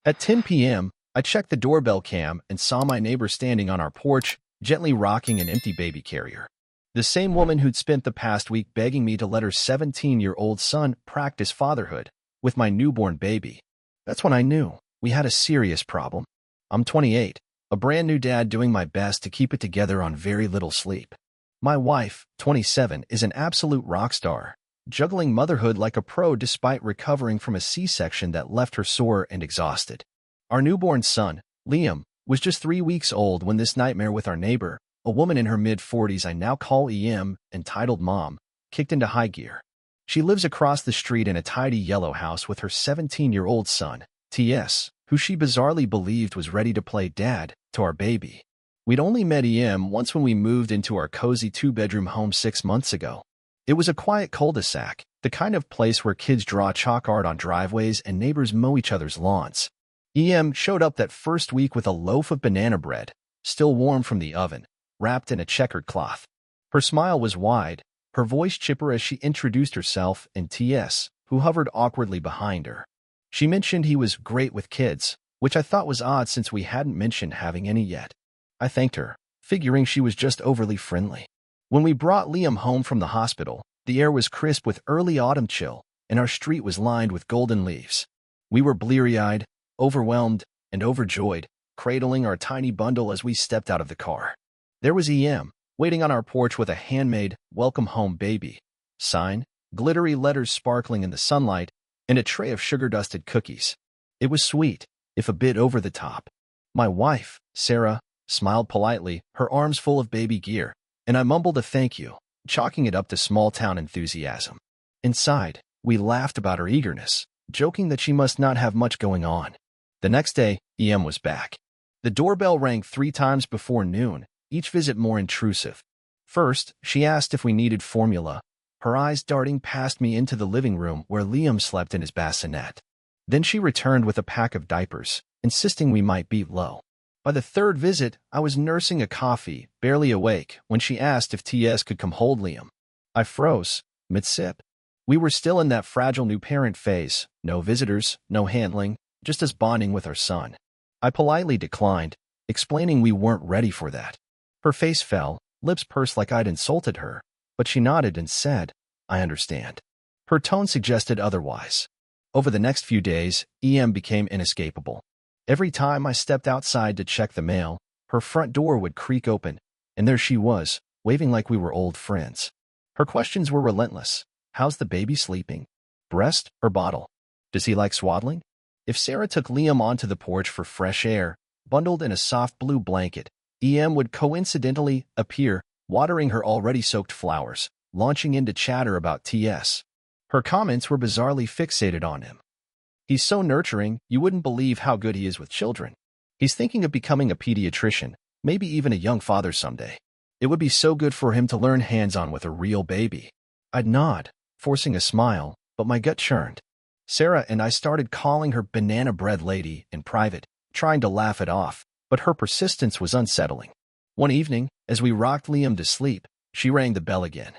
At 10 p.m., I checked the doorbell cam and saw my neighbor standing on our porch, gently rocking an empty baby carrier. The same woman who'd spent the past week begging me to let her 17-year-old son practice fatherhood with my newborn baby. That's when I knew we had a serious problem. I'm 28, a brand new dad doing my best to keep it together on very little sleep. My wife, 27, is an absolute rock star, juggling motherhood like a pro despite recovering from a C-section that left her sore and exhausted. Our newborn son, Liam, was just 3 weeks old when this nightmare with our neighbor, a woman in her mid-40s I now call EM, entitled Mom, kicked into high gear. She lives across the street in a tidy yellow house with her 17-year-old son, TS, who she bizarrely believed was ready to play dad to our baby. We'd only met EM once when we moved into our cozy 2-bedroom home 6 months ago. It was a quiet cul-de-sac, the kind of place where kids draw chalk art on driveways and neighbors mow each other's lawns. EM showed up that first week with a loaf of banana bread, still warm from the oven, wrapped in a checkered cloth. Her smile was wide, her voice chipper as she introduced herself and TS, who hovered awkwardly behind her. She mentioned he was great with kids, which I thought was odd since we hadn't mentioned having any yet. I thanked her, figuring she was just overly friendly. When we brought Liam home from the hospital, the air was crisp with early autumn chill, and our street was lined with golden leaves. We were bleary-eyed, overwhelmed, and overjoyed, cradling our tiny bundle as we stepped out of the car. There was EM, waiting on our porch with a handmade, welcome home baby sign, glittery letters sparkling in the sunlight, and a tray of sugar-dusted cookies. It was sweet, if a bit over the top. My wife, Sarah, smiled politely, her arms full of baby gear, and I mumbled a thank you, chalking it up to small-town enthusiasm. Inside, we laughed about her eagerness, joking that she must not have much going on. The next day, EM was back. The doorbell rang 3 times before noon, each visit more intrusive. First, she asked if we needed formula, her eyes darting past me into the living room where Liam slept in his bassinet. Then she returned with a pack of diapers, insisting we might be low. By the 3rd visit, I was nursing a coffee, barely awake, when she asked if TS could come hold Liam. I froze, mid-sip. We were still in that fragile new parent phase, no visitors, no handling, just us bonding with our son. I politely declined, explaining we weren't ready for that. Her face fell, lips pursed like I'd insulted her, but she nodded and said, I understand. Her tone suggested otherwise. Over the next few days, EM became inescapable. Every time I stepped outside to check the mail, her front door would creak open, and there she was, waving like we were old friends. Her questions were relentless. How's the baby sleeping? Breast or bottle? Does he like swaddling? If Sarah took Liam onto the porch for fresh air, bundled in a soft blue blanket, EM would coincidentally appear, watering her already soaked flowers, launching into chatter about TS. Her comments were bizarrely fixated on him. He's so nurturing, you wouldn't believe how good he is with children. He's thinking of becoming a pediatrician, maybe even a young father someday. It would be so good for him to learn hands-on with a real baby. I'd nod, forcing a smile, but my gut churned. Sarah and I started calling her Banana Bread Lady in private, trying to laugh it off, but her persistence was unsettling. One evening, as we rocked Liam to sleep, she rang the bell again.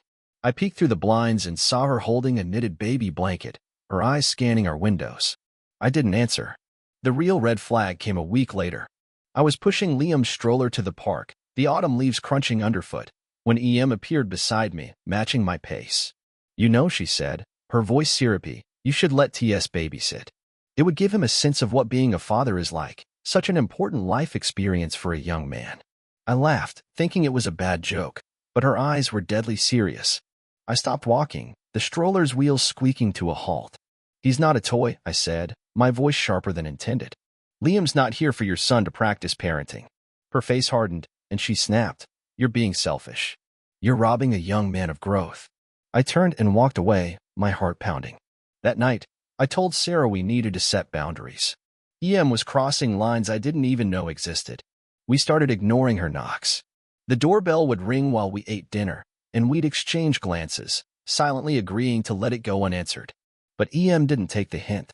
I peeked through the blinds and saw her holding a knitted baby blanket, her eyes scanning our windows. I didn't answer. The real red flag came a week later. I was pushing Liam's stroller to the park, the autumn leaves crunching underfoot, when EM appeared beside me, matching my pace. You know, she said, her voice syrupy, you should let TS babysit. It would give him a sense of what being a father is like, such an important life experience for a young man. I laughed, thinking it was a bad joke, but her eyes were deadly serious. I stopped walking, the stroller's wheels squeaking to a halt. He's not a toy, I said, my voice sharper than intended. Liam's not here for your son to practice parenting. Her face hardened, and she snapped, you're being selfish. You're robbing a young man of growth. I turned and walked away, my heart pounding. That night, I told Sarah we needed to set boundaries. EM was crossing lines I didn't even know existed. We started ignoring her knocks. The doorbell would ring while we ate dinner, and we'd exchange glances, silently agreeing to let it go unanswered. But EM didn't take the hint.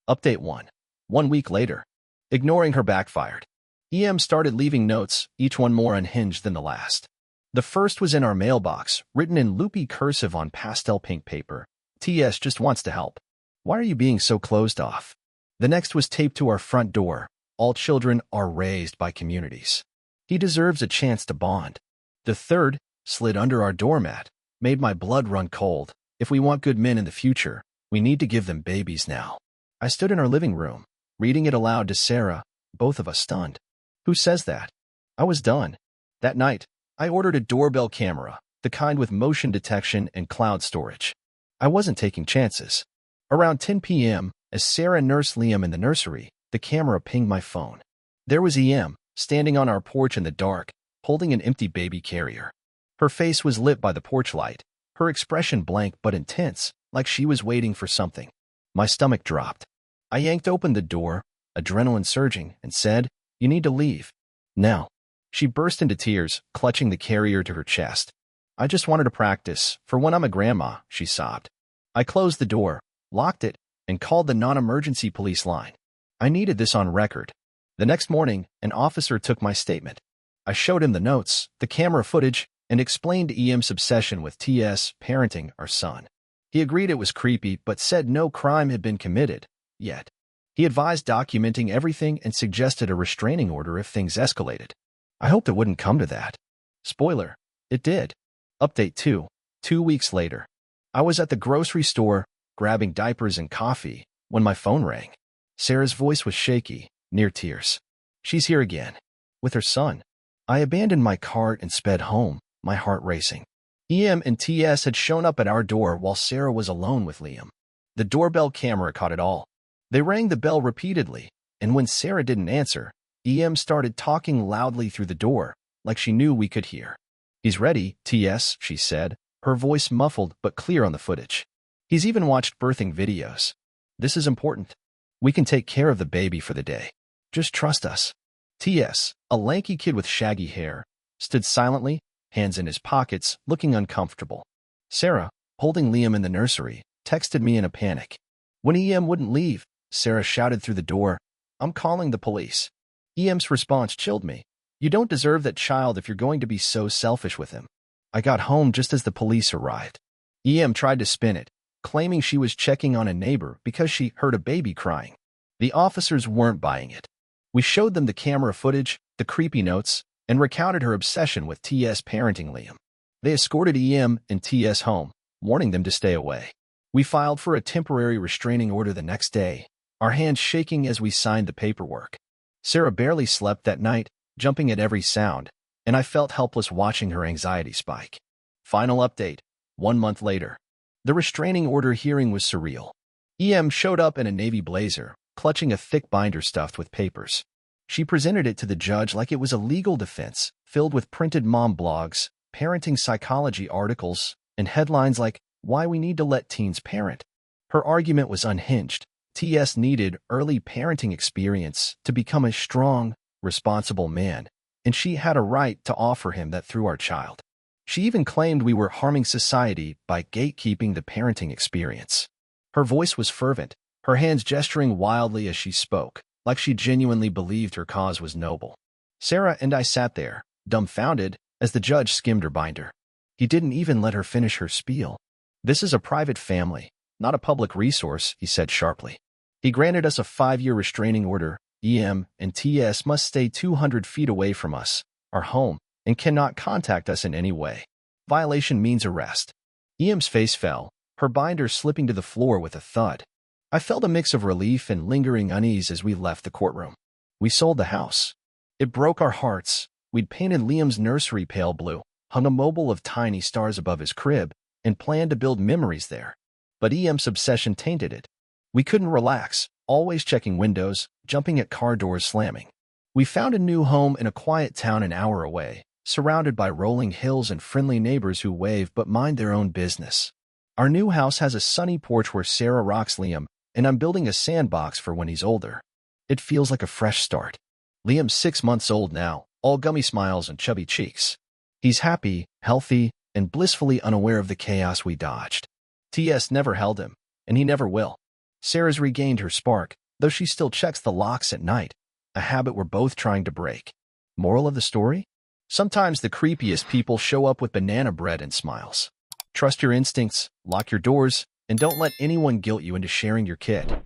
Update 1. 1 week later. Ignoring her backfired. EM started leaving notes, each one more unhinged than the last. The first was in our mailbox, written in loopy cursive on pastel pink paper. TS just wants to help. Why are you being so closed off? The next was taped to our front door. All children are raised by communities. He deserves a chance to bond. The third slid under our doormat, made my blood run cold. If we want good men in the future, we need to give them babies now. I stood in our living room, reading it aloud to Sarah, both of us stunned. Who says that? I was done. That night, I ordered a doorbell camera, the kind with motion detection and cloud storage. I wasn't taking chances. Around 10 p.m., as Sarah nursed Liam in the nursery, the camera pinged my phone. There was EM, standing on our porch in the dark, holding an empty baby carrier. Her face was lit by the porch light, her expression blank but intense, like she was waiting for something. My stomach dropped. I yanked open the door, adrenaline surging, and said, "You need to leave. Now." She burst into tears, clutching the carrier to her chest. "I just wanted to practice, for when I'm a grandma," she sobbed. I closed the door, locked it, and called the non-emergency police line. I needed this on record. The next morning, an officer took my statement. I showed him the notes, the camera footage, and explained EM's obsession with TS parenting our son. He agreed it was creepy, but said no crime had been committed, yet. He advised documenting everything and suggested a restraining order if things escalated. I hoped it wouldn't come to that. Spoiler, it did. Update 2. 2 weeks later. I was at the grocery store, grabbing diapers and coffee, when my phone rang. Sarah's voice was shaky, near tears. She's here again. With her son. I abandoned my cart and sped home, my heart racing. EM and TS had shown up at our door while Sarah was alone with Liam. The doorbell camera caught it all. They rang the bell repeatedly, and when Sarah didn't answer, EM started talking loudly through the door, like she knew we could hear. "He's ready, TS," she said, her voice muffled but clear on the footage. "He's even watched birthing videos. This is important. We can take care of the baby for the day. Just trust us." TS, a lanky kid with shaggy hair, stood silently, hands in his pockets, looking uncomfortable. Sarah, holding Liam in the nursery, texted me in a panic. When EM wouldn't leave, Sarah shouted through the door, "I'm calling the police." EM's response chilled me. "You don't deserve that child if you're going to be so selfish with him." I got home just as the police arrived. EM tried to spin it, claiming she was checking on a neighbor because she heard a baby crying. The officers weren't buying it. We showed them the camera footage, the creepy notes, and recounted her obsession with TS parenting Liam. They escorted EM and TS home, warning them to stay away. We filed for a temporary restraining order the next day, our hands shaking as we signed the paperwork. Sarah barely slept that night, jumping at every sound, and I felt helpless watching her anxiety spike. Final update, 1 month later. The restraining order hearing was surreal. EM showed up in a navy blazer, clutching a thick binder stuffed with papers. She presented it to the judge like it was a legal defense, filled with printed mom blogs, parenting psychology articles, and headlines like, "Why we need to let teens parent." Her argument was unhinged. TS needed early parenting experience to become a strong, responsible man, and she had a right to offer him that through our child. She even claimed we were harming society by gatekeeping the parenting experience. Her voice was fervent, her hands gesturing wildly as she spoke, like she genuinely believed her cause was noble. Sarah and I sat there, dumbfounded, as the judge skimmed her binder. He didn't even let her finish her spiel. "This is a private family, not a public resource," he said sharply. He granted us a 5-year restraining order. EM and TS must stay 200 feet away from us, our home, and cannot contact us in any way. Violation means arrest. EM's face fell, her binder slipping to the floor with a thud. I felt a mix of relief and lingering unease as we left the courtroom. We sold the house. It broke our hearts. We'd painted Liam's nursery pale blue, hung a mobile of tiny stars above his crib, and planned to build memories there. But EM's obsession tainted it. We couldn't relax, always checking windows, jumping at car doors slamming. We found a new home in a quiet town an hour away, surrounded by rolling hills and friendly neighbors who wave but mind their own business. Our new house has a sunny porch where Sarah rocks Liam, and I'm building a sandbox for when he's older. It feels like a fresh start. Liam's 6 months old now, all gummy smiles and chubby cheeks. He's happy, healthy, and blissfully unaware of the chaos we dodged. TS never held him, and he never will. Sarah's regained her spark, though she still checks the locks at night, a habit we're both trying to break. Moral of the story? Sometimes the creepiest people show up with banana bread and smiles. Trust your instincts, lock your doors, and don't let anyone guilt you into sharing your kid.